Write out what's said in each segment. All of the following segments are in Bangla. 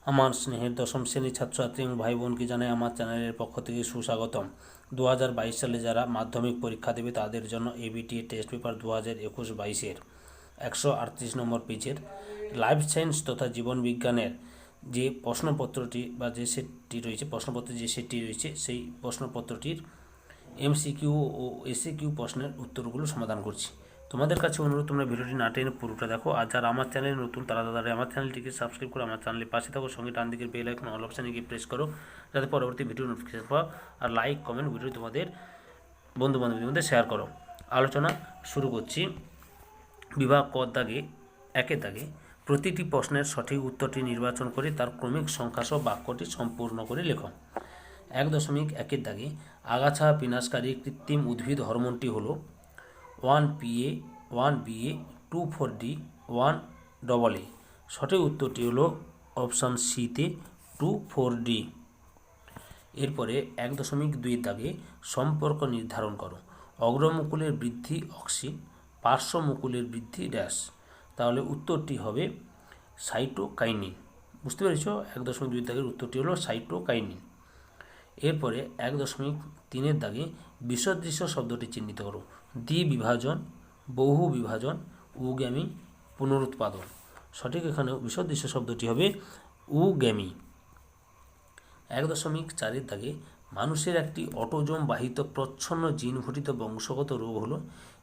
আমার স্নেহের দশম শ্রেণীর ছাত্রছাত্রী এবং ভাই বোনকে জানাই আমার চ্যানেলের পক্ষ থেকে সুস্বাগতম। 2022 সালে যারা মাধ্যমিক পরীক্ষা দেবে তাদের জন্য এবিটিএ টেস্ট পেপার 2021-22-এর 138 নম্বর পেজের লাইফ সায়েন্স তথা জীবন বিজ্ঞানের যে প্রশ্নপত্রটি বা যে সেটটি রয়েছে, প্রশ্নপত্রের যে সেটটি রয়েছে সেই প্রশ্নপত্রটির এমসিকিউ ও এসিকিউ প্রশ্নের উত্তরগুলো সমাধান করছি। তোমাদের কাছে অনুরোধ, তোমরা ভিডিওটি না টেনে পুরোটা দেখো। আর যারা আমার চ্যানেলে নতুন তারা আমার চ্যানেলটিকে সাবস্ক্রাইব করে আমার চ্যানেলের পাশে থাকো, সঙ্গে ডান দিকের বেল আইকন অল অপশানে গিয়ে প্রেস করো যাতে পরবর্তী ভিডিও নোটিফিকেশন পাও। আর লাইক কমেন্ট ভিডিও তোমাদের বন্ধু বান্ধবীর মধ্যে শেয়ার করো। আলোচনা শুরু করছি। বিভাগ ক দাগে 1 দাগে প্রতিটি প্রশ্নের সঠিক উত্তরটি নির্বাচন করে তার ক্রমিক সংখ্যাসহ বাক্যটি সম্পূর্ণ করে লেখো। 1.1 দাগে আগাছা বিনাশকারী কৃত্রিম উদ্ভিদ হরমোনটি হলো 1PA, 1BA, 2,4-D, 1AA। সঠিক উত্তরটি হলো অপশান সিতে 2,4-D। এরপরে 1.2 দাগে সম্পর্ক নির্ধারণ করো। অগ্রমুকুলের বৃদ্ধি অক্সিন, পার্শ্ব মুকুলের বৃদ্ধি ড্যাশ। তাহলে উত্তরটি হবে সাইটোকাইনিন। বুঝতে পেরেছ? 1.2 দাগের উত্তরটি হলো সাইটোকাইনিন। এরপরে 1.3 দাগে বিসদৃশ্য শব্দটি চিহ্নিত করো। দ্বিবিভাজন, বহু বিভাজন, উগ্যামি, পুনরুৎপাদন। সঠিক এখানে বিসদৃশ্য শব্দটি হবে উগ্যামি। 1.4 দাগে মানুষের একটি অটোজোম বাহিত প্রচ্ছন্ন জিন ঘটিত বংশগত রোগ হল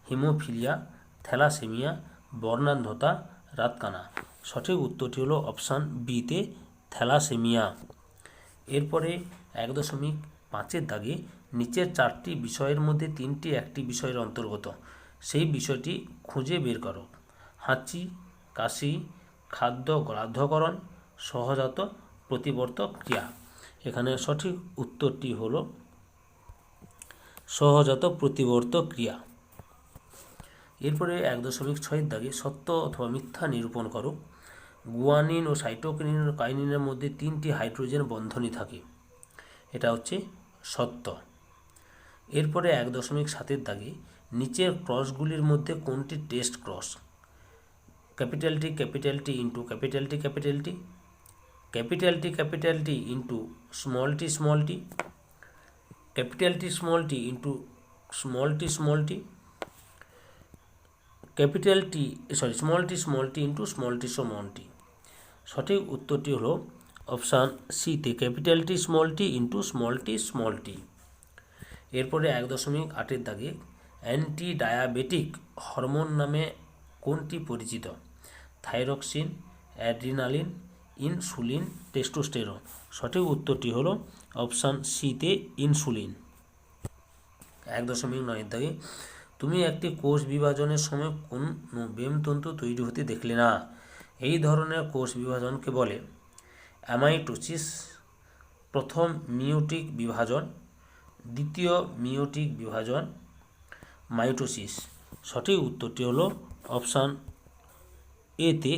হিমোফিলিয়া, থ্যালাসেমিয়া, বর্ণান্ধতা, রাতকানা। সঠিক উত্তরটি হলো অপশান বিতে থ্যালাসেমিয়া। এরপরে 1.5 দাগে নিচের 4টি বিষয়ের মধ্যে 3টি একটি বিষয়ের অন্তর্গত, সেই বিষয়টি খুঁজে বের করো। হাঁচি, কাশি, খাদ্য গ্রাহ্যকরণ, সহজাত প্রতিবর্তক ক্রিয়া। এখানে সঠিক উত্তরটি হলো সহজাত প্রতিবর্তক ক্রিয়া। এরপরে 1.6 দাগে সত্য অথবা মিথ্যা নিরূপণ করো। গুয়ানিন ও সাইটোকাইনিনের মধ্যে 3টি হাইড্রোজেন বন্ধনী থাকে, এটা হচ্ছে সত্য। এরপরে 1.7 দাগে নিচের ক্রসগুলির মধ্যে কোনটি test cross? Capital T capital T into capital T capital T, capital T into small T small T, capital T small T into small T, capital T small T into small T. সঠিক উত্তরটি হলো অপশান সিতে capital T into small T. এরপরে 1.8 দাগে অ্যান্টি ডায়াবেটিক হরমোন নামে কোনটি পরিচিত? Thyroxine, adrenaline, insulin, testosterone. সঠিক উত্তরটি হলো অপশান সিতে ইনসুলিন। 1.9 দাগে তুমি একটি কোষ বিভাজনের সময় কোন বেমতন্তু তৈরি হতে দেখলে না? এই ধরনের কোষ বিভাজনকে বলে অ্যামাইটোসিস, প্রথম মিওটিক বিভাজন, দ্বিতীয় মিওটিক বিভাজন, মাইটোসিস। সঠিক উত্তরটি হলো অপশান এতে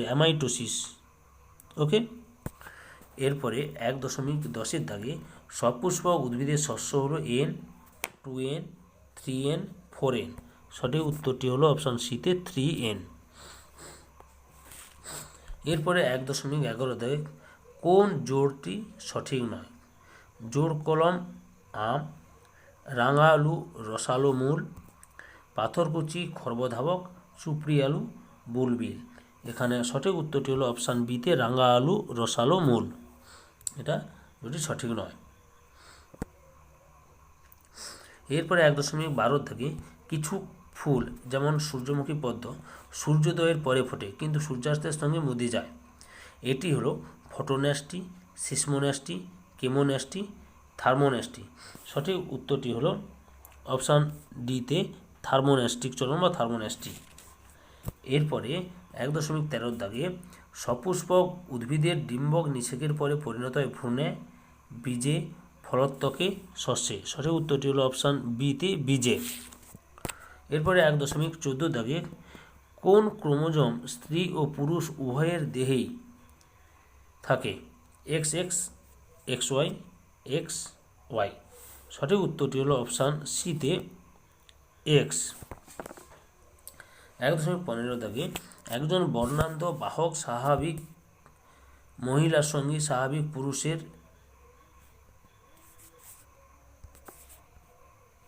অ্যামাইটোসিস। ওকে। এরপরে 1.10 দাগে সপুষ্পক উদ্ভিদের শস্য হলো N, 2N, 3N, 4N। সঠিক উত্তরটি হলো অপশান সিতে 3N। এরপরে 1.11 দাগে কোন জোড়টি সঠিক নয়? জোড় কলম আম, রাঙা আলু রসালো মূল, পাথরকুচি খর্বধাবক, সুপ্রি আলু বুলবিল। এখানে সঠিক উত্তরটি হলো অপশান বিতে রাঙা আলু রসালো মূল। এটা দুটি সঠিক নয়। এরপরে 1.12 থেকে কিছু ফুল যেমন সূর্যমুখী পদ্ম সূর্যোদয়ের পরে ফোটে কিন্তু সূর্যাস্তের সঙ্গে মুদে যায়। এটি হলো ফটোন্যাস্টি, সিসমোন্যাস্টি, কেমোন্যাস্টি, থার্মোন্যাস্টি। সঠিক উত্তরটি হলো অপশান ডিতে থার্মোন্যাস্টিক চলন বা থার্মোন্যাস্টি। এরপরে 1.13 দাগে সপুষ্পক উদ্ভিদের ডিম্বক নিষেকের পরে পরিণত হয় ভ্রূণে, বীজে, ফলোত্বকে, শস্যে। সঠিক উত্তরটি হলো অপশান বিতে বীজে। এরপরে 1.14 দাগে কোন ক্রোমোজোম স্ত্রী ও পুরুষ উভয়ের দেহেই থাকে? XX, XY, XY। সঠিক উত্তরটি হলো অপশান সিতে X। 1.15 দাগে একজন বর্ণান্ধ বাহক স্বাভাবিক মহিলার সঙ্গে স্বাভাবিক পুরুষের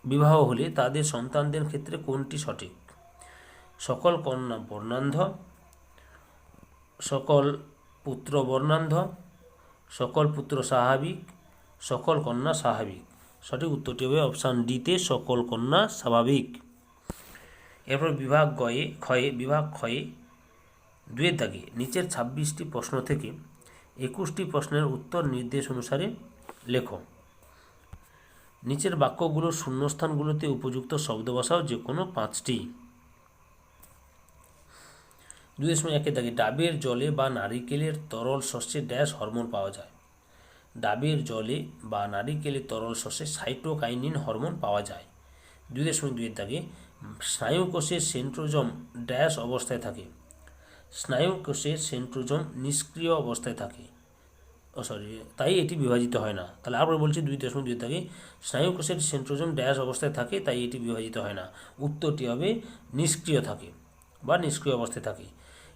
বিবাহ হলে তাদের সন্তানদের ক্ষেত্রে কোনটি সঠিক? সকল কন্যা বর্ণান্ধ, সকল পুত্র বর্ণান্ধ, সকল পুত্র স্বাভাবিক, সকল কন্যা স্বাভাবিক। সঠিক উত্তরটি হবে অপশান ডিতে সকল কন্যা স্বাভাবিক। এরপর বিভাগ ক্ষয়ে 2 দাগে নিচের 26টি প্রশ্ন থেকে 21টি প্রশ্নের উত্তর নির্দেশ অনুসারে লেখো। নিচের বাক্যগুলোর শূন্যস্থানগুলোতে উপযুক্ত শব্দ বসাও, যে কোনো 5টি। 2.1 দাগে ডাবের জলে বা নারিকেলের তরল শস্যে ড্যাশ হরমোন পাওয়া যায়। ডাবের জলে বা নারিকেলের তরল শস্যে সাইটোকাইনিন হরমোন পাওয়া যায়। 2.2 দাগে স্নায়ুকোষের সেন্ট্রোজোম ড্যাশ অবস্থায় থাকে। স্নায়ুকোষের সেন্ট্রোজোম নিষ্ক্রিয় অবস্থায় থাকে, তাই এটি বিভাজিত হয় না। তাহলে আবার বলছি 2.2 দাগে স্নায়ুকোষের সেন্ট্রোজোম ড্যাশ অবস্থায় থাকে, তাই এটি বিভাজিত হয় না। উত্তরটি হবে নিষ্ক্রিয় থাকে বা নিষ্ক্রিয় অবস্থায় থাকে।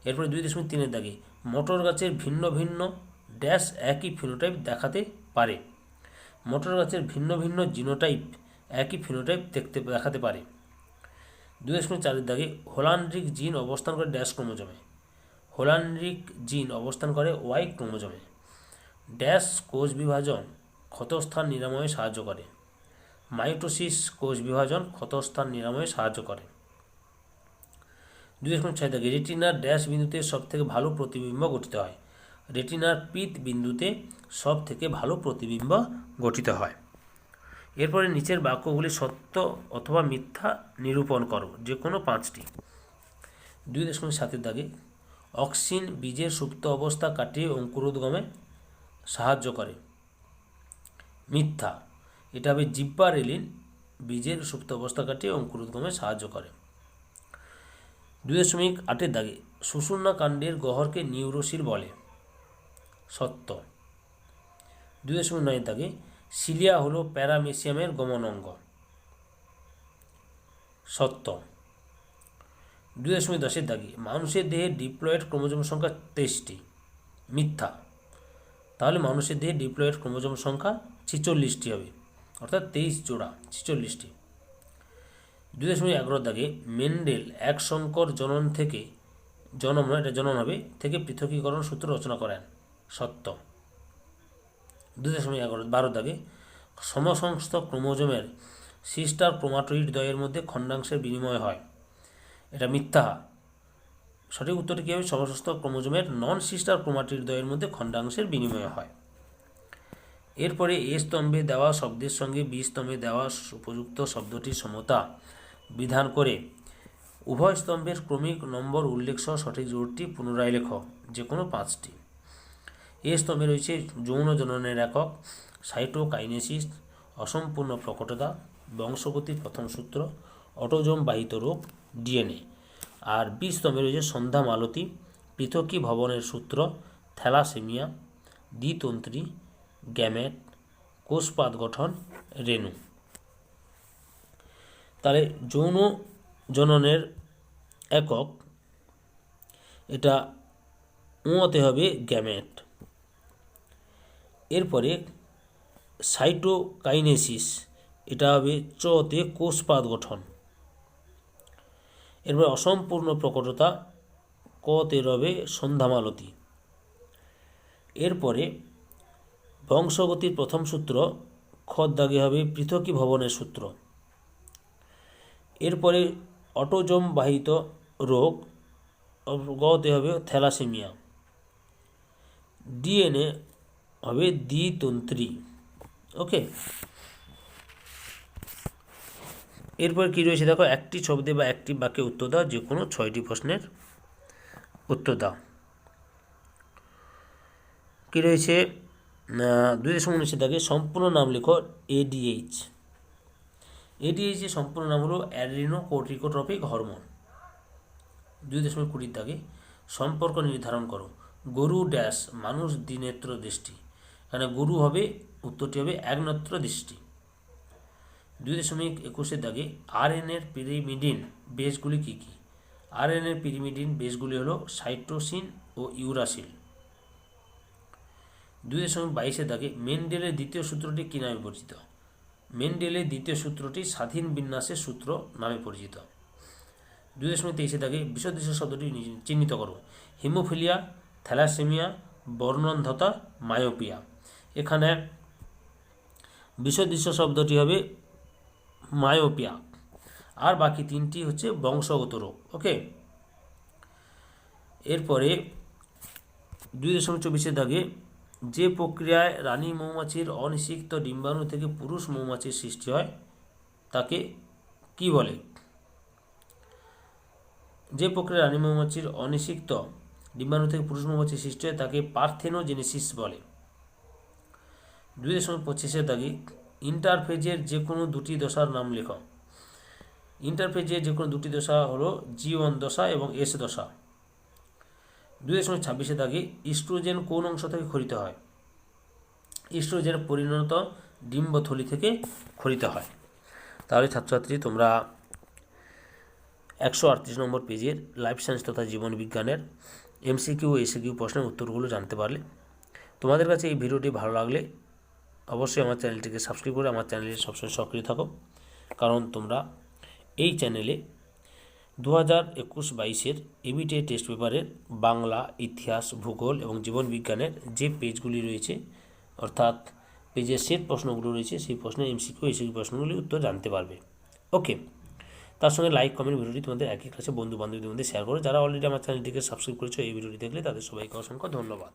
এরপরে 2.3 দাগে মটর গাছের ভিন্ন ভিন্ন ড্যাশ একই ফিনোটাইপ দেখাতে পারে। মটর গাছের ভিন্ন ভিন্ন জিনোটাইপ একই ফিনোটাইপ দেখাতে পারে। 2.4 দাগে হোলান্ড্রিক জিন অবস্থান করে ড্যাশ ক্রোমোজোমে। হোলান্ড্রিক জিন অবস্থান করে ওয়াই ক্রোমোজোমে। ড্যাশ কোষ বিভাজন ক্ষতস্থান নিরাময়ে সাহায্য করে। মাইটোসিস কোষ বিভাজন ক্ষতস্থান নিরাময়ে সাহায্য করে। 2.6 দাগে রেটিনার ড্যাশ বিন্দুতে সবথেকে ভালো প্রতিবিম্ব গঠিত হয়। রেটিনার পিত বিন্দুতে সবথেকে ভালো প্রতিবিম্ব গঠিত হয়। এরপরে নিচের বাক্যগুলি সত্য অথবা মিথ্যা নিরূপণ করো, যে কোনো 5টি। 2.7 দাগে অক্সিন বীজের সুপ্ত অবস্থা কাটিয়ে অঙ্কুরোদ্গমে সাহায্য করে। মিথ্যা। এটা হবে জিব্বারেলিন বীজের সুপ্ত অবস্থা কাটিয়ে অঙ্কুরোদ্গমে সাহায্য করে। 2.8 দাগে সুষুম্না কাণ্ডের গহ্বরকে নিউরোসিল বলে। সত্য। 2.9 দাগে সিলিয়া হলো প্যারামেসিয়ামের গমন অঙ্গ। সত্য। 2.10 দাগে মানুষের দেহে ডিপ্লয়েড ক্রোমোজোম সংখ্যা 23টি। মিথ্যা। তাহলে মানুষের দেহে ডিপ্লয়েড ক্রোমোজোম সংখ্যা 46টি হবে, অর্থাৎ 23 জোড়া, 46টি। 2.11 দাগে মেন্ডেল এক সংকর জনন থেকে পৃথকীকরণ সূত্র রচনা করেন। সত্য। 2.12 দাগে সমসংস্থ ক্রোমোজোমের সিস্টার ক্রোমাটোইড দ্বয়ের মধ্যে খণ্ডাংশের বিনিময় হয়। এটা মিথ্যা। সঠিক উত্তরটি কী হবে? সমসংস্থ ক্রোমোজোমের নন সিস্টার ক্রোমাটোইড দ্বয়ের মধ্যে খণ্ডাংশের বিনিময় হয়। এরপরে এ স্তম্ভে দেওয়া শব্দের সঙ্গে বি স্তম্ভে দেওয়া উপযুক্ত শব্দটির সমতা বিধান করে উভয় স্তম্ভের ক্রমিক নম্বর উল্লেখ সহ সঠিক জোড়টি পুনরায় লেখ, যে কোনো 5টি। এ স্তম্ভে রয়েছে যৌন জননের একক, সাইটোকাইনেসিস, অসম্পূর্ণ প্রকটতা, বংশগতির প্রথম সূত্র, অটোজোম বাহিত রোগ, ডিএনএ। আর বি স্তম্ভে রয়েছে সন্ধ্যা মালতী, পৃথকী ভবনের সূত্র, থ্যালাসেমিয়া, দ্বিতন্ত্রী, গ্যামেট, কোষপাত গঠন, রেণু। তাহলে যৌন জননের একক, এটা উঁতে হবে গ্যামেট। এরপরে সাইটোকাইনেসিস, এটা হবে চতে কোষপাত গঠন। এরপরে অসম্পূর্ণ প্রকটতা, কতে রবে সন্ধ্যামালতী। এরপরে বংশগতির প্রথম সূত্র, খর দাগে হবে পৃথকী ভবনের সূত্র। এরপরে অটোজোম বাহিত রোগ, গতে হবে থ্যালাসেমিয়া। ডিএনএ হবে দ্বিতন্ত্রী। ওকে, এরপর কি রয়েছে দেখো, একটি শব্দে বা একটি বাক্যে উত্তর দাও, যে কোনো 6টি প্রশ্নের উত্তর দাও। কি রয়েছে 2.19 দাগে সম্পূর্ণ নাম লেখো এডিএইচ। এডিএইচ এর সম্পূর্ণ নাম হলো অ্যাড্রিনোকোর্টিকোট্রপিক হরমোন। 2.20 দাগে সম্পর্ক নির্ধারণ করো। গরু ড্যাশ মানুষ দ্বিনেত্র দৃষ্টি। এখানে গরু হবে, উত্তরটি হবে একনেত্র দৃষ্টি। 2.21 দাগে আরএনএর পিরিমিডিন বেসগুলি কী কী? আরএনএর পিরিমিডিন বেসগুলি হলো সাইটোসিন ও ইউরাসিল। 2.22 দাগে মেন্ডেলের দ্বিতীয় সূত্রটি কী নামে পরিচিত? মেন্ডেলের দ্বিতীয় সূত্রটি স্বাধীন বিন্যাসের সূত্র নামে পরিচিত। 2.23 দাগে বিষদৃশ্য শব্দটি চিহ্নিত করো। হিমোফিলিয়া, থ্যালাসেমিয়া, বর্ণান্ধতা, মায়োপিয়া। এখানে বিষদৃশ্য শব্দটি হবে মায়োপিয়া, আর বাকি তিনটি হচ্ছে বংশগত রোগ। ওকে, এরপরে 2.24 দাগে যে প্রক্রিয়ায় রানী মৌমাছির অনিষিক্ত ডিম্বাণু থেকে পুরুষ মৌমাছির সৃষ্টি হয় তাকে কি বলে? যে প্রক্রিয়ায় রানী মৌমাছির অনিষিক্ত ডিম্বাণু থেকে পুরুষ মৌমাছির সৃষ্টি হয় তাকে পার্থেনোজেনেসিস বলে। 2.25 দাগে ইন্টারফেজের যে কোনো দুটি দশার নাম লেখ। ইন্টারফেজের যে কোনো দুটি দশা হলো G1 দশা এবং S দশা। 2.26 দাগে ইস্ট্রোজেন কোন অংশ থেকে ক্ষরিত হয়? ইস্ট্রোজেন পরিণত ডিম্বথলি থেকে ক্ষরিত হয়। তাহলে ছাত্রছাত্রী তোমরা 138 নম্বর পেজের লাইফ সায়েন্স তথা জীবন বিজ্ঞানের MCQ ও ACQ প্রশ্নের উত্তরগুলো জানতে পারলে। তোমাদের কাছে এই ভিডিওটি ভালো লাগলে অবশ্যই আমার চ্যানেলটিকে সাবস্ক্রাইব করে আমার চ্যানেলে সবসময় সক্রিয় থাকো, কারণ তোমরা এই চ্যানেলে 2021-22 এবিটিএ টেস্ট পেপারের বাংলা, ইতিহাস, ভূগোল এবং জীবন বিজ্ঞানের যে পেজগুলি রয়েছে, অর্থাৎ পেজের সেট প্রশ্নগুলো রয়েছে, সেই প্রশ্নের MCQ ACQ প্রশ্নগুলির উত্তর জানতে পারবে। ওকে, তার সঙ্গে লাইক, কমেন্ট ভিডিওটি তোমাদের একই ক্লাসে বন্ধু বান্ধবীদের মধ্যে শেয়ার করো। যারা অলরেডি আমার চ্যানেলটিকে সাবস্ক্রাইব করেছো এই ভিডিওটি দেখলে তাদের সবাইকে অসংখ্য ধন্যবাদ।